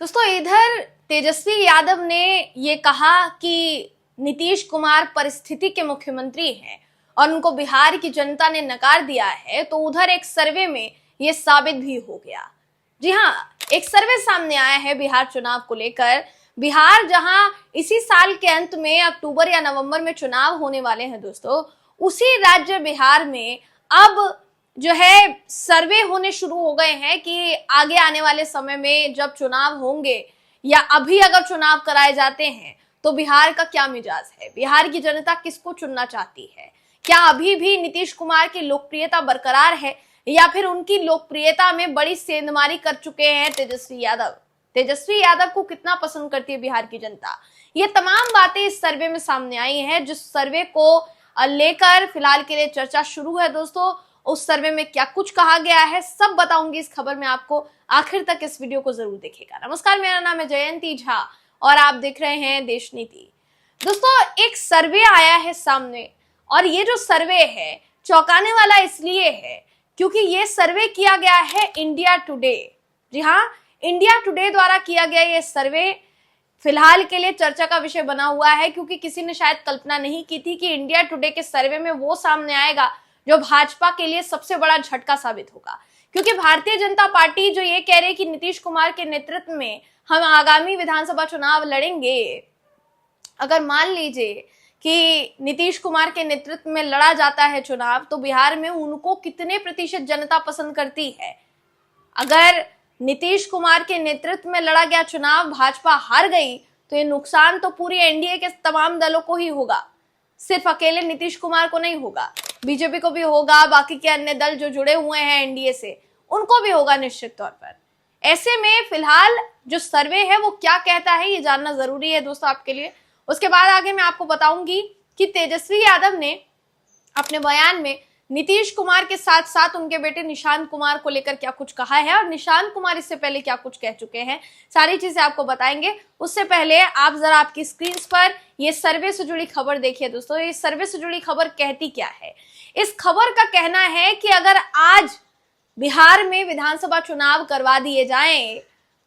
दोस्तों इधर तेजस्वी यादव ने ये कहा कि नीतीश कुमार परिस्थिति के मुख्यमंत्री हैं और उनको बिहार की जनता ने नकार दिया है, तो उधर एक सर्वे में ये साबित भी हो गया। जी हाँ, एक सर्वे सामने आया है बिहार चुनाव को लेकर। बिहार जहां इसी साल के अंत में अक्टूबर या नवंबर में चुनाव होने वाले हैं दोस्तों, उसी राज्य बिहार में अब जो है सर्वे होने शुरू हो गए हैं कि आगे आने वाले समय में जब चुनाव होंगे या अभी अगर चुनाव कराए जाते हैं तो बिहार का क्या मिजाज है, बिहार की जनता किसको चुनना चाहती है, क्या अभी भी नीतीश कुमार की लोकप्रियता बरकरार है या फिर उनकी लोकप्रियता में बड़ी सेंधमारी कर चुके हैं तेजस्वी यादव। तेजस्वी यादव को कितना पसंद करती है बिहार की जनता, ये तमाम बातें इस सर्वे में सामने आई हैं। जिस सर्वे को लेकर फिलहाल के लिए चर्चा शुरू है दोस्तों, उस सर्वे में क्या कुछ कहा गया है सब बताऊंगी इस खबर में आपको। आखिर तक इस वीडियो को जरूर देखिएगा। नमस्कार, मेरा नाम है जयंती झा और आप देख रहे हैं देश नीति। दोस्तों एक सर्वे आया है सामने और ये जो सर्वे है चौंकाने वाला इसलिए है क्योंकि ये सर्वे किया गया है इंडिया टुडे। जी हाँ, इंडिया टुडे द्वारा किया गया ये सर्वे फिलहाल के लिए चर्चा का विषय बना हुआ है, क्योंकि किसी ने शायद कल्पना नहीं की थी कि इंडिया टुडे के सर्वे में वो सामने आएगा जो भाजपा के लिए सबसे बड़ा झटका साबित होगा। क्योंकि भारतीय जनता पार्टी जो ये कह रही है कि नीतीश कुमार के नेतृत्व में हम आगामी विधानसभा चुनाव लड़ेंगे, अगर मान लीजिए कि नीतीश कुमार के नेतृत्व में लड़ा जाता है चुनाव, तो बिहार में उनको कितने प्रतिशत जनता पसंद करती है। अगर नीतीश कुमार के नेतृत्व में लड़ा गया चुनाव भाजपा हार गई तो ये नुकसान तो पूरी एनडीए के तमाम दलों को ही होगा, सिर्फ अकेले नीतीश कुमार को नहीं होगा, बीजेपी को भी होगा, बाकी के अन्य दल जो जुड़े हुए हैं एनडीए से उनको भी होगा निश्चित तौर पर। ऐसे में फिलहाल जो सर्वे है वो क्या कहता है ये जानना जरूरी है दोस्तों आपके लिए। उसके बाद आगे मैं आपको बताऊंगी कि तेजस्वी यादव ने अपने बयान में नीतीश कुमार के साथ साथ उनके बेटे निशांत कुमार को लेकर क्या कुछ कहा है और निशांत कुमार इससे पहले क्या कुछ कह चुके हैं, सारी चीजें आपको बताएंगे। उससे पहले आप जरा आपकी स्क्रीन पर ये सर्वे से जुड़ी खबर देखिए दोस्तों। ये सर्वे से जुड़ी खबर कहती क्या है? इस खबर का कहना है कि अगर आज बिहार में विधानसभा चुनाव करवा दिए जाएं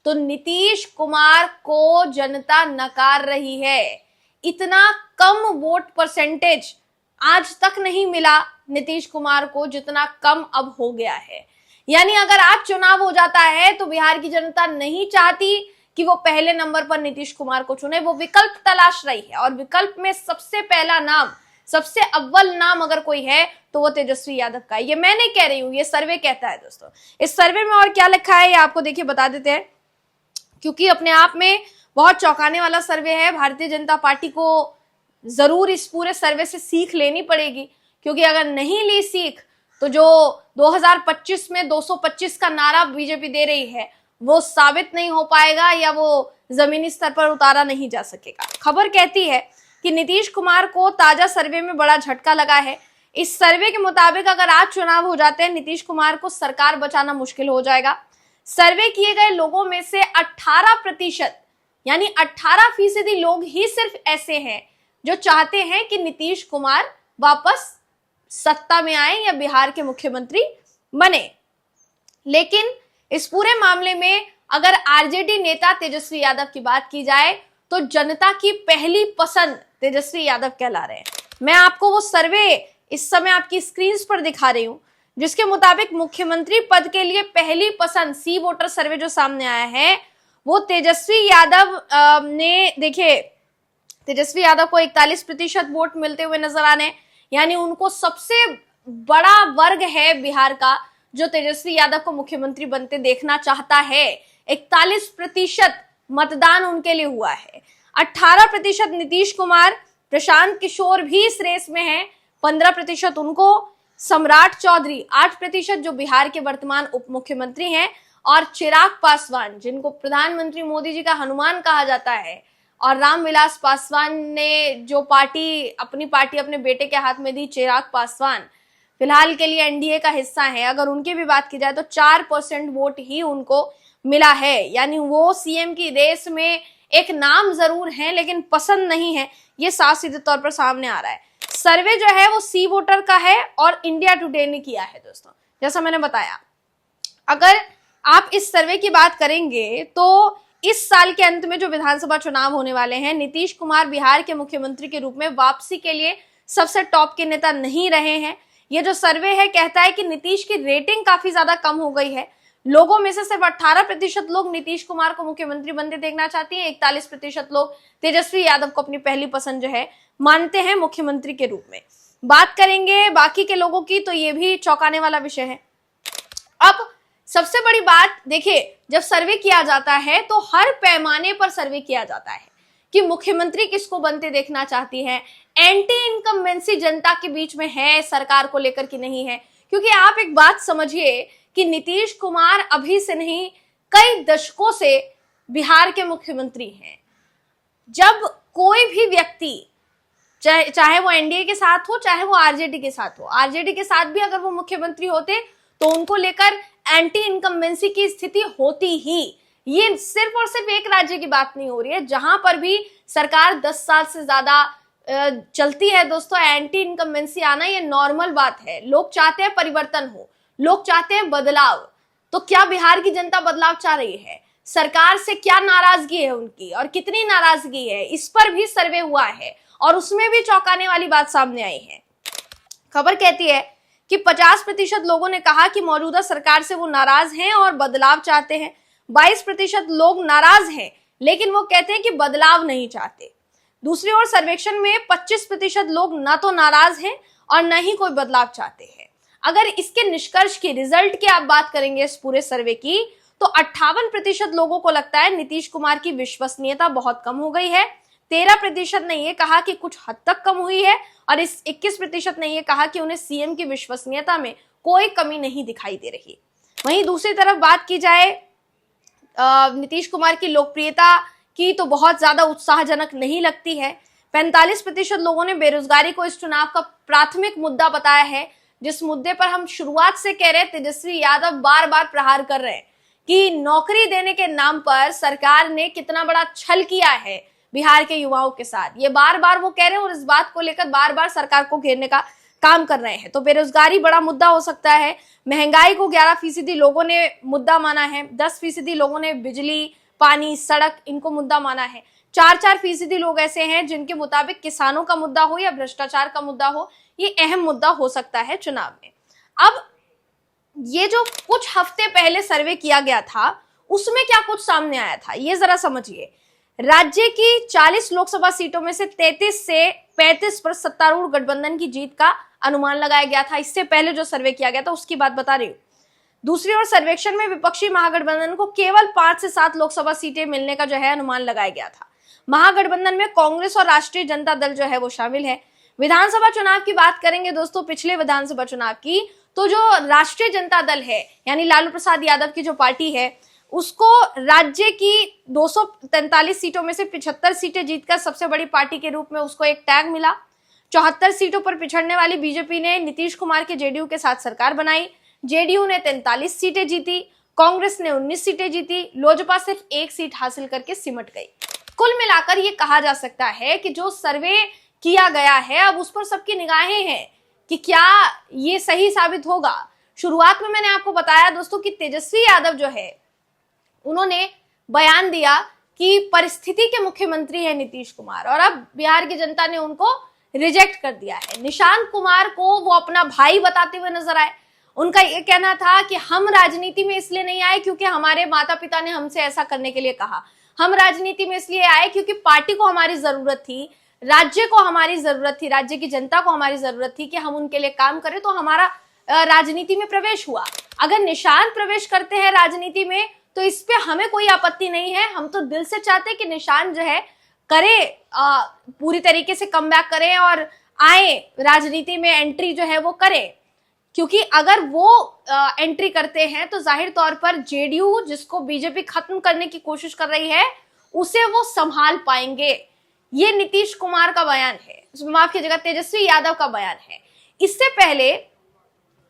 तो नीतीश कुमार को जनता नकार रही है। इतना कम वोट परसेंटेज आज तक नहीं मिला नीतीश कुमार को जितना कम अब हो गया है। यानी अगर आज चुनाव हो जाता है तो बिहार की जनता नहीं चाहती कि वो पहले नंबर पर नीतीश कुमार को चुने, वो विकल्प तलाश रही है और विकल्प में सबसे पहला नाम, सबसे अव्वल नाम अगर कोई है तो वो तेजस्वी यादव का है। ये मैं नहीं कह रही हूं, ये सर्वे कहता है दोस्तों। इस सर्वे में और क्या लिखा है ये आपको देखिए बता देते हैं, क्योंकि अपने आप में बहुत चौंकाने वाला सर्वे है। भारतीय जनता पार्टी को जरूर इस पूरे सर्वे से सीख लेनी पड़ेगी, क्योंकि अगर नहीं ली सीख तो जो 2025 में 225 का नारा बीजेपी दे रही है वो साबित नहीं हो पाएगा या वो जमीनी स्तर पर उतारा नहीं जा सकेगा। खबर कहती है कि नीतीश कुमार को ताजा सर्वे में बड़ा झटका लगा है। इस सर्वे के मुताबिक अगर आज चुनाव हो जाते हैं नीतीश कुमार को सरकार बचाना मुश्किल हो जाएगा। सर्वे किए गए लोगों में से 18% यानी 18% लोग ही सिर्फ ऐसे हैं जो चाहते हैं कि नीतीश कुमार वापस सत्ता में आए या बिहार के मुख्यमंत्री बने। लेकिन इस पूरे मामले में अगर आरजेडी नेता तेजस्वी यादव की बात की जाए तो जनता की पहली पसंद तेजस्वी यादव कहला रहे हैं। मैं आपको वो सर्वे इस समय आपकी स्क्रीन पर दिखा रही हूं, जिसके मुताबिक मुख्यमंत्री पद के लिए पहली पसंद सी वोटर सर्वे जो सामने आया है वो तेजस्वी यादव ने, देखिए तेजस्वी यादव को 41% वोट मिलते हुए नजर आने, यानी उनको सबसे बड़ा वर्ग है बिहार का जो तेजस्वी यादव को मुख्यमंत्री बनते देखना चाहता है। 41% मतदान उनके लिए हुआ है। 18% नीतीश कुमार, प्रशांत किशोर भी इस रेस में है, 15% उनको, सम्राट चौधरी 8% जो बिहार के वर्तमान उप मुख्यमंत्री हैं, और चिराग पासवान जिनको प्रधानमंत्री मोदी जी का हनुमान कहा जाता है, और रामविलास पासवान ने जो अपनी पार्टी अपने बेटे के हाथ में दी, चिराग पासवान फिलहाल के लिए एनडीए का हिस्सा है। अगर उनकी भी बात की जाए तो 4% वोट ही उनको मिला है, यानी वो सीएम की रेस में एक नाम जरूर है लेकिन पसंद नहीं है। ये साफ सीधे तौर पर सामने आ रहा है। सर्वे जो है वो सी वोटर का है और इंडिया टुडे ने किया है दोस्तों। जैसा मैंने बताया, अगर आप इस सर्वे की बात करेंगे तो इस साल के अंत में जो विधानसभा चुनाव होने वाले हैं, नीतीश कुमार बिहार के मुख्यमंत्री के रूप में वापसी के लिए सबसे टॉप के नेता नहीं रहे हैं। ये जो सर्वे है कहता है कि नीतीश की रेटिंग काफी ज्यादा कम हो गई है। लोगों में से सिर्फ 18% लोग नीतीश कुमार को मुख्यमंत्री बनते देखना चाहती हैं। 41% लोग तेजस्वी यादव को अपनी पहली पसंद जो है मानते हैं मुख्यमंत्री के रूप में। बात करेंगे बाकी के लोगों की तो ये भी चौंकाने वाला विषय है। अब सबसे बड़ी बात देखिए, जब सर्वे किया जाता है तो हर पैमाने पर सर्वे किया जाता है कि मुख्यमंत्री किसको बनते देखना चाहती है, एंटी इनकम्बेंसी जनता के बीच में है सरकार को लेकर कि नहीं है। क्योंकि आप एक बात समझिए कि नीतीश कुमार अभी से नहीं कई दशकों से बिहार के मुख्यमंत्री हैं। जब कोई भी व्यक्ति चाहे वो एनडीए के साथ हो चाहे वो आरजेडी के साथ हो, आरजेडी के साथ भी अगर वो मुख्यमंत्री होते तो उनको लेकर एंटी इनकम्बेंसी की स्थिति होती ही। ये सिर्फ और सिर्फ एक राज्य की बात नहीं हो रही है, जहां पर भी सरकार 10 साल से ज्यादा चलती है दोस्तों, एंटी इनकम्बेंसी आना ये नॉर्मल बात है। लोग चाहते हैं परिवर्तन हो, लोग चाहते हैं बदलाव। तो क्या बिहार की जनता बदलाव चाह रही है? सरकार से क्या नाराजगी है उनकी और कितनी नाराजगी है, इस पर भी सर्वे हुआ है और उसमें भी चौंकाने वाली बात सामने आई है। खबर कहती है कि 50% लोगों ने कहा कि मौजूदा सरकार से वो नाराज हैं और बदलाव चाहते हैं। 22% लोग नाराज हैं लेकिन वो कहते हैं कि बदलाव नहीं चाहते। दूसरी ओर सर्वेक्षण में 25% लोग ना तो नाराज हैं और न ही कोई बदलाव चाहते हैं। अगर इसके निष्कर्ष की, रिजल्ट की आप बात करेंगे इस पूरे सर्वे की, तो 58% लोगों को लगता है नीतीश कुमार की विश्वसनीयता बहुत कम हो गई है। 13% ने यह कहा कि कुछ हद तक कम हुई है और इस 21% ने यह कहा कि उन्हें सीएम की विश्वसनीयता में कोई कमी नहीं दिखाई दे रही। वहीं दूसरी तरफ बात की जाए नीतीश कुमार की लोकप्रियता की तो बहुत ज्यादा उत्साहजनक नहीं लगती है। 45% लोगों ने बेरोजगारी को इस चुनाव का प्राथमिक मुद्दा बताया है, जिस मुद्दे पर हम शुरुआत से कह रहे हैं, तेजस्वी यादव बार बार प्रहार कर रहे हैं कि नौकरी देने के नाम पर सरकार ने कितना बड़ा छल किया है बिहार के युवाओं के साथ। ये बार बार वो कह रहे हैं और इस बात को लेकर बार बार सरकार को घेरने का काम कर रहे हैं। तो बेरोजगारी बड़ा मुद्दा हो सकता है। महंगाई को 11% लोगों ने मुद्दा माना है। 10% लोगों ने बिजली, पानी, सड़क इनको मुद्दा माना है। 4% लोग ऐसे हैं जिनके मुताबिक किसानों का मुद्दा हो या भ्रष्टाचार का मुद्दा हो, ये अहम मुद्दा हो सकता है चुनाव में। अब ये जो कुछ हफ्ते पहले सर्वे किया गया था उसमें क्या कुछ सामने आया था ये जरा समझिए। राज्य की 40 लोकसभा सीटों में से 33 से 35 पर सत्तारूढ़ गठबंधन की जीत का अनुमान लगाया गया था। इससे पहले जो सर्वे किया गया था उसकी बात बता रही हूं। दूसरी ओर सर्वेक्षण में विपक्षी महागठबंधन को केवल 5 से 7 लोकसभा सीटें मिलने का जो है अनुमान लगाया गया था। महागठबंधन में कांग्रेस और राष्ट्रीय जनता दल जो है वो शामिल है। विधानसभा चुनाव की बात करेंगे दोस्तों, पिछले विधानसभा चुनाव की, तो जो राष्ट्रीय जनता दल है यानी लालू प्रसाद यादव की जो पार्टी है, उसको राज्य की 243 सीटों में से 75 सीटें जीतकर सबसे बड़ी पार्टी के रूप में उसको एक टैग मिला। 74 सीटों पर पिछड़ने वाली बीजेपी ने नीतीश कुमार के जेडीयू के साथ सरकार बनाई। जेडीयू ने 43 सीटें जीती, कांग्रेस ने 19 सीटें जीती, लोजपा सिर्फ 1 सीट हासिल करके सिमट गई। कुल मिलाकर ये कहा जा सकता है कि जो सर्वे किया गया है अब उस पर सबकी निगाहें हैं कि क्या ये सही साबित होगा। शुरुआत में मैंने आपको बताया दोस्तों कि तेजस्वी यादव जो है उन्होंने बयान दिया कि परिस्थिति के मुख्यमंत्री है नीतीश कुमार, और अब बिहार की जनता ने उनको रिजेक्ट कर दिया है। निशांत कुमार को वो अपना भाई बताते हुए नजर आए। उनका ये कहना था कि हम राजनीति में इसलिए नहीं आए क्योंकि हमारे माता पिता ने हमसे ऐसा करने के लिए कहा, हम राजनीति में इसलिए आए क्योंकि पार्टी को हमारी जरूरत थी, राज्य को हमारी जरूरत थी, राज्य की जनता को हमारी जरूरत थी कि हम उनके लिए काम करें, तो हमारा राजनीति में प्रवेश हुआ। अगर निशांत प्रवेश करते हैं राजनीति में तो इस पे हमें कोई आपत्ति नहीं है। हम तो दिल से चाहते हैं कि निशांत जो है करे, पूरी तरीके से कम बैक करें और आए राजनीति में, एंट्री जो है वो करें, क्योंकि अगर वो एंट्री करते हैं तो जाहिर तौर पर जेडीयू जिसको बीजेपी खत्म करने की कोशिश कर रही है उसे वो संभाल पाएंगे। ये नीतीश कुमार का बयान है, माफ कीजिएगा तेजस्वी यादव का बयान है। इससे पहले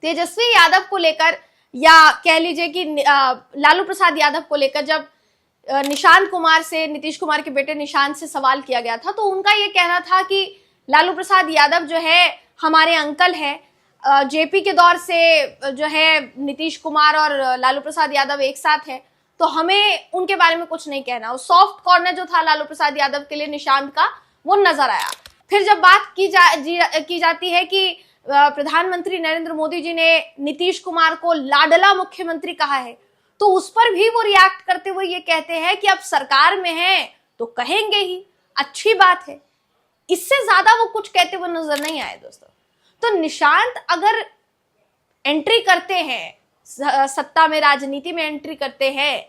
तेजस्वी यादव को लेकर या कह लीजिए कि लालू प्रसाद यादव को लेकर जब निशांत कुमार से, नीतीश कुमार के बेटे निशांत से सवाल किया गया था तो उनका ये कहना था कि लालू प्रसाद यादव जो है हमारे अंकल है। जेपी के दौर से जो है नीतीश कुमार और लालू प्रसाद यादव एक साथ है, तो तो हमें उनके बारे में कुछ नहीं कहना। सॉफ्ट कॉर्नर जो था लालू प्रसाद यादव के लिए निशांत का, वो नजर आया। फिर जब बात की जाती है कि प्रधानमंत्री नरेंद्र मोदी जी ने नीतीश कुमार को लाडला मुख्यमंत्री कहा है, तो उस पर भी वो रिएक्ट करते हुए ये कहते हैं कि अब सरकार में है तो कहेंगे ही, अच्छी बात है। इससे ज्यादा वो कुछ कहते हुए नजर नहीं आए दोस्तों। तो निशांत अगर एंट्री करते हैं, सत्ता में, राजनीति में एंट्री करते हैं,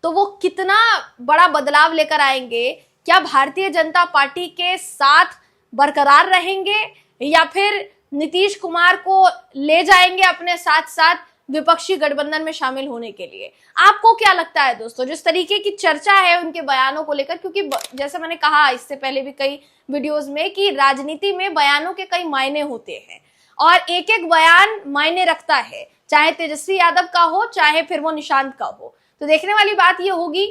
तो वो कितना बड़ा बदलाव लेकर आएंगे। क्या भारतीय जनता पार्टी के साथ बरकरार रहेंगे या फिर नीतीश कुमार को ले जाएंगे अपने साथ साथ विपक्षी गठबंधन में शामिल होने के लिए? आपको क्या लगता है दोस्तों, जिस तरीके की चर्चा है उनके बयानों को लेकर? क्योंकि जैसे मैंने कहा इससे पहले भी कई वीडियोस में कि राजनीति में बयानों के कई मायने होते हैं और एक एक बयान मायने रखता है, चाहे तेजस्वी यादव का हो चाहे फिर वो निशांत का हो। तो देखने वाली बात ये होगी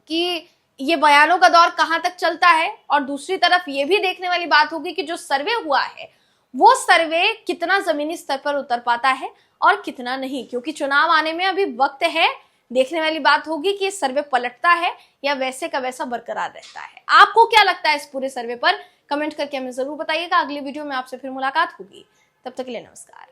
कि ये बयानों का दौर कहां तक चलता है, और दूसरी तरफ ये भी देखने वाली बात होगी कि जो सर्वे हुआ है वो सर्वे कितना जमीनी स्तर पर उतर पाता है और कितना नहीं, क्योंकि चुनाव आने में अभी वक्त है। देखने वाली बात होगी कि सर्वे पलटता है या वैसे का वैसा बरकरार रहता है। आपको क्या लगता है इस पूरे सर्वे पर? कमेंट करके हमें जरूर बताइएगा। अगली वीडियो में आपसे फिर मुलाकात होगी, तब तक के लिए नमस्कार।